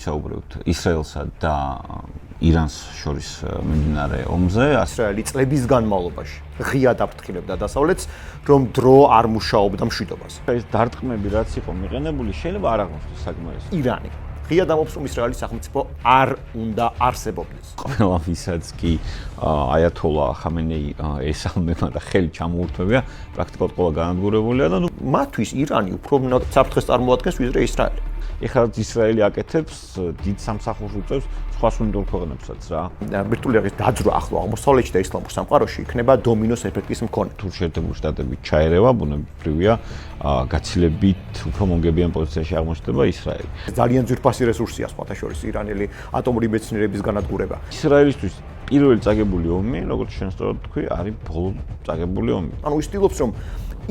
საუბრობთ ისრაელსა და ირანს შორის მიმდინარე ომზე. ისრაელი წლების განმავლობაში ღიად აფრთხილებდა დასავლეთს, რომ დრო არ მუშაობდა მშვიდობას. ეს დარტყმები რაც იყო მიყენებული, შეიძლება არ აღმოჩნდეს საკმარისი. ირანი ღიად ამბობს, რომ ისრაელის სახელმწიფო არ უნდა არსებობდეს. ყველა ვისაც კი აიათოლა ხამენეი ესალმება და ხელი ჩამოურთმევია, პრაქტიკულად ყველა განადგურებულია და მათთვის ირანი უფრო საფრთხეს წარმოადგენს, ვიდრე ისრაელი. ეხლა ისრაელი აკეთებს დიდ სამსახურს უწევს სხვა სუნიტურ ქვეყნებსაც რა. ბირთვული დაძრა ახლო აღმოსავლეთში და ისლამურ სამყაროში იქნება დომინოს ეფექტის მქონე. თუ შეერთებული შტატები ჩაერევა, ბუნებრივია, გაცილებით უფრო მომგებიან პოზიციაში აღმოჩნდება ისრაელი. ძალიან ძვირფასი რესურსია სხვათა შორის ირანელი ატომური მეცნიერების განადგურება. ისრაელისთვის პირველი წაგებული ომი, როგორც შენ სწორად თქვი, არის ბოლო წაგებული ომი. ანუ ის ცდილობს, რომ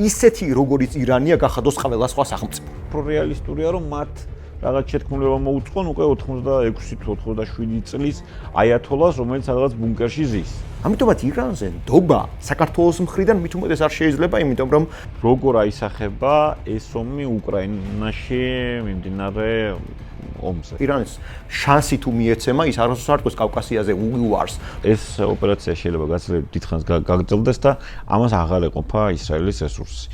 ისეთი როგორც ირანია გახადოს ყველა სხვა სახელმწიფო. პრორეალისტურია, რომ მათ რაღაც შეთქმულება მოუწყონ უკვე 86 თუ 87 წლის აიათოლას, რომელიც რაღაც ბუნკერში ზის. ამიტომაც ირანზე ნდობა საქართველოს მხრიდან მით უმეტეს არ შეიძლება, იმიტომ რომ როგორ აისახება ეს ომი უკრაინაში მიმდინარე ომზე. ირანს შანსი თუ მიეცემა, ის არასდროს არ თქოს კავკასიაზე უვარს. ეს ოპერაცია შეიძლება გაცილებით დიდხანს გაგრძელდეს და ამას აღარ ეყოფა ისრაელის რესურსი.